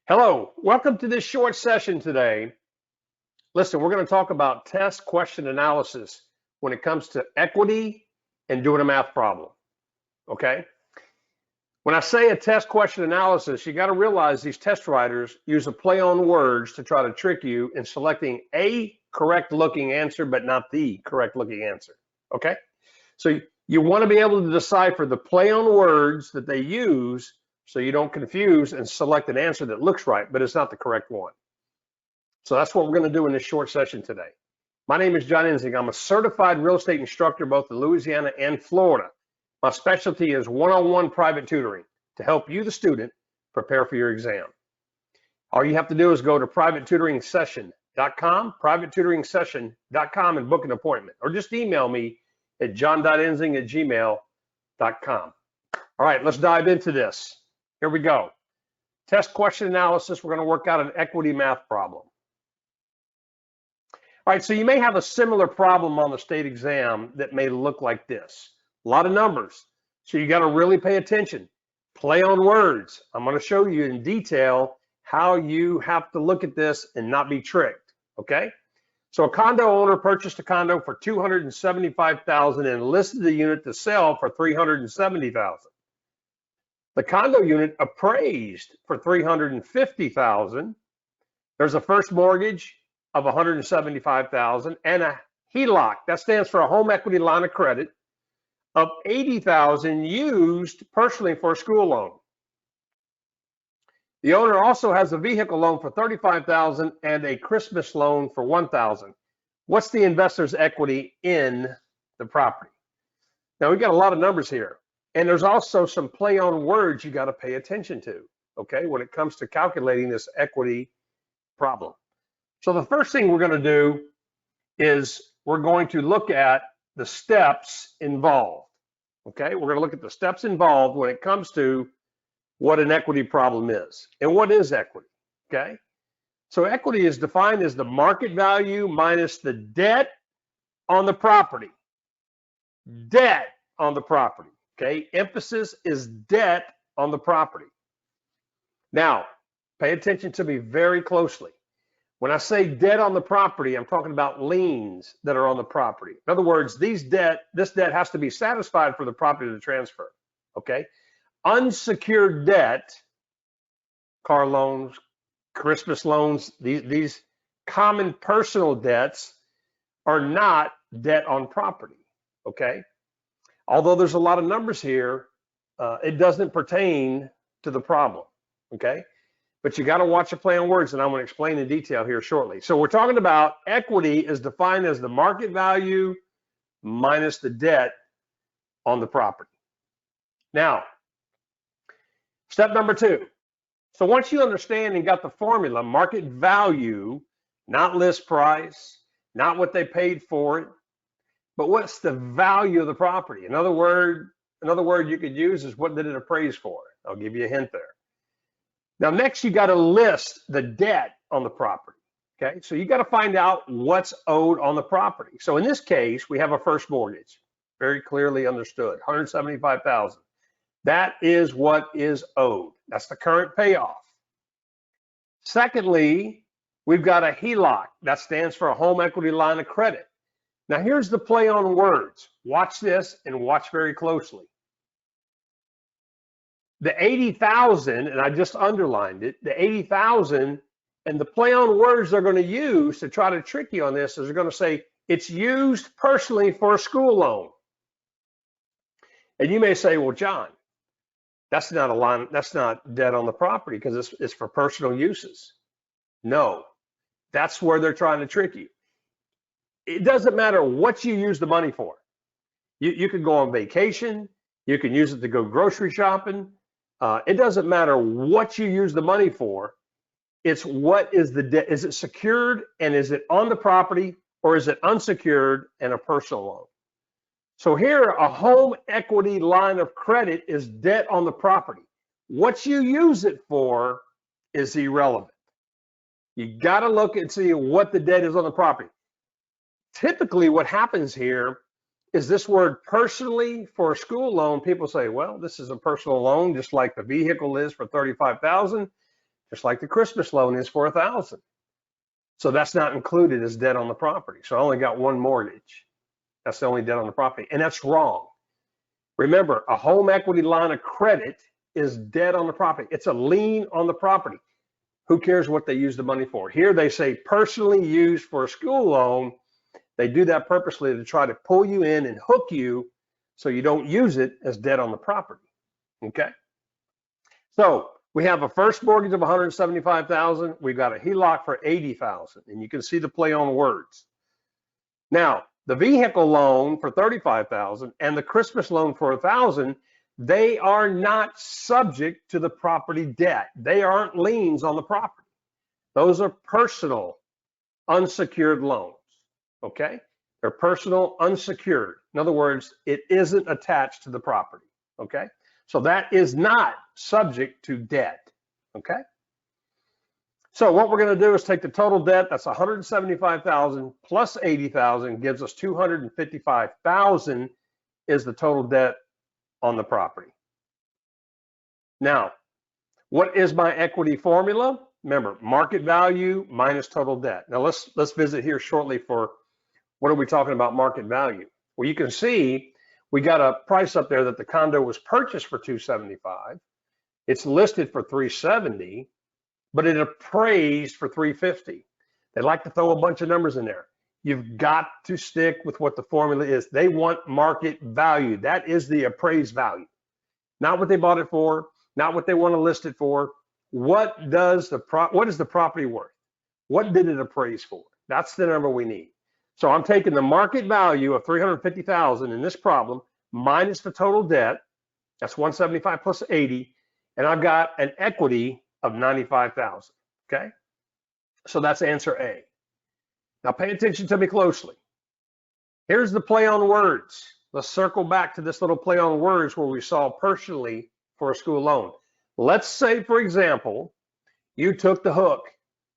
Hello, welcome to this short session today. Listen, we're going to talk about test question analysis when it comes to equity and doing a math problem, okay? When I say a test question analysis, you got to realize these test writers use a play on words to try to trick you in selecting a correct looking answer, but not the correct looking answer, okay? So you want to be able to decipher the play on words that they use so you don't confuse and select an answer that looks right, but it's not the correct one. So that's what we're going to do in this short session today. My name is John Enxing. I'm a certified real estate instructor both in Louisiana and Florida. My specialty is one-on-one private tutoring to help you, the student, prepare for your exam. All you have to do is go to privateturingsession.com, and book an appointment, or just email me at john.enxing@gmail.com. All right, let's dive into this. Here we go. Test question analysis. We're going to work out an equity math problem. All right, so you may have a similar problem on the state exam that may look like this. A lot of numbers, so you got to really pay attention. Play on words. I'm going to show you in detail how you have to look at this and not be tricked, okay? So a condo owner purchased a condo for $275,000 and listed the unit to sell for $370,000. The condo unit appraised for $350,000. There's a first mortgage of $175,000 and a HELOC, that stands for a home equity line of credit, of $80,000 used personally for a school loan. The owner also has a vehicle loan for $35,000 and a Christmas loan for $1,000. What's the investor's equity in the property? Now we got a lot of numbers here, and there's also some play on words you got to pay attention to, okay, when it comes to calculating this equity problem. So the first thing we're going to do is we're going to look at the steps involved, okay? We're going to look at the steps involved when it comes to what an equity problem is. And what is equity, okay? So equity is defined as the market value minus the debt on the property. Debt on the property, okay? Emphasis is debt on the property. Now, pay attention to me very closely. When I say debt on the property, I'm talking about liens that are on the property. In other words, this debt has to be satisfied for the property to transfer, okay? Unsecured debt, car loans, Christmas loans, these common personal debts are not debt on property, okay? Although there's a lot of numbers here, it doesn't pertain to the problem, okay? But you got to watch the play on words, and I'm going to explain in detail here shortly. So we're talking about equity is defined as the market value minus the debt on the property. Now, step number 2. So once you understand and got the formula, market value, not list price, not what they paid for it, but what's the value of the property? Another word you could use is what did it appraise for? I'll give you a hint there. Now, next, you got to list the debt on the property, okay? So you got to find out what's owed on the property. So in this case, we have a first mortgage, very clearly understood, $175,000. That is what is owed. That's the current payoff. Secondly, we've got a HELOC. That stands for a home equity line of credit. Now, here's the play on words. Watch this and watch very closely. The $80,000, and I just underlined it, the $80,000, and the play on words they're going to use to try to trick you on this is they're going to say it's used personally for a school loan. And you may say, well, John, that's not a line, that's not debt on the property because it's for personal uses. No, that's where they're trying to trick you. It doesn't matter what you use the money for. You can go on vacation, you can use it to go grocery shopping. It doesn't matter what you use the money for. It's what is the debt? Is it secured and is it on the property, or is it unsecured and a personal loan? So here, a home equity line of credit is debt on the property. What you use it for is irrelevant. You got to look and see what the debt is on the property. Typically, what happens here is this word personally for a school loan. People say, well, this is a personal loan, just like the vehicle is for $35,000. just like the Christmas loan is for $1,000. So that's not included as debt on the property. So I only got one mortgage. That's the only debt on the property, and that's wrong. Remember, a home equity line of credit is debt on the property. It's a lien on the property. Who cares what they use the money for? Here they say personally used for a school loan. They do that purposely to try to pull you in and hook you so you don't use it as debt on the property. Okay? So we have a first mortgage of $175,000. We've got a HELOC for $80,000, and you can see the play on words. Now, the vehicle loan for $35,000 and the Christmas loan for $1,000, they are not subject to the property debt. They aren't liens on the property. Those are personal unsecured loans, okay? They're personal unsecured. In other words, it isn't attached to the property, okay? So that is not subject to debt, okay? So what we're going to do is take the total debt, that's $175,000 plus $80,000 gives us $255,000 is the total debt on the property. Now, what is my equity formula? Remember, market value minus total debt. Now let's visit here shortly for what are we talking about market value? Well, you can see we got a price up there that the condo was purchased for $275. It's listed for $370, but it appraised for $350. They like to throw a bunch of numbers in there. You've got to stick with what the formula is. They want market value. That is the appraised value. Not what they bought it for, not what they want to list it for. What is the property worth? What did it appraise for? That's the number we need. So I'm taking the market value of $350,000 in this problem minus the total debt. That's $175 plus $80, and I've got an equity of $95,000. Okay, so that's answer A. Now pay attention to me closely. Here's the play on words. Let's circle back to this little play on words where we saw personally for a school loan. Let's say, for example, you took the hook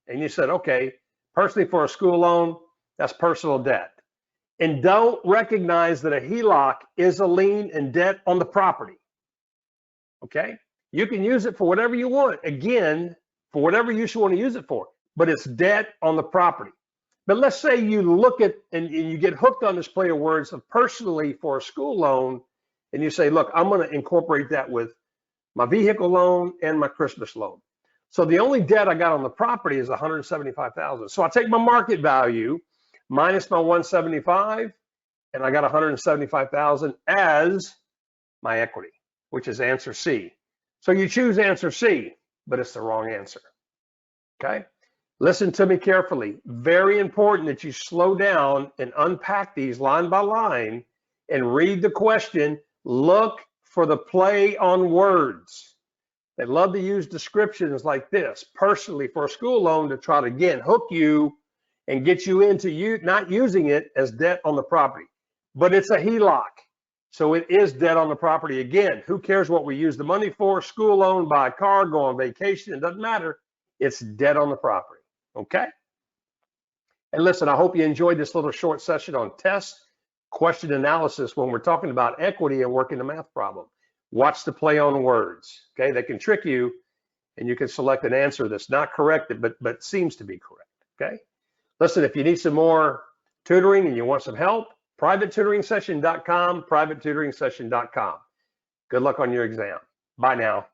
and you said, okay, personally for a school loan, that's personal debt. And don't recognize that a HELOC is a lien and debt on the property. Okay? You can use it for whatever you want. Again, for whatever use you want to use it for, but it's debt on the property. But let's say you look at and you get hooked on this play of words of personally for a school loan, and you say, look, I'm going to incorporate that with my vehicle loan and my Christmas loan. So the only debt I got on the property is $175,000. So I take my market value minus my 175, and I got 175,000 as my equity, which is answer C. So you choose answer C, but it's the wrong answer. Okay? Listen to me carefully. Very important that you slow down and unpack these line by line and read the question. Look for the play on words. They love to use descriptions like this, personally for a school loan, to try to, again, hook you and get you into not using it as debt on the property. But it's a HELOC, so it is debt on the property. Again, who cares what we use the money for? School loan, buy a car, go on vacation, it doesn't matter. It's debt on the property. Okay? And listen, I hope you enjoyed this little short session on test question analysis when we're talking about equity and working the math problem. Watch the play on words. Okay? They can trick you, and you can select an answer that's not correct, but seems to be correct. Okay? Listen, if you need some more tutoring and you want some help, privateturingsession.com, privateturingsession.com. Good luck on your exam. Bye now.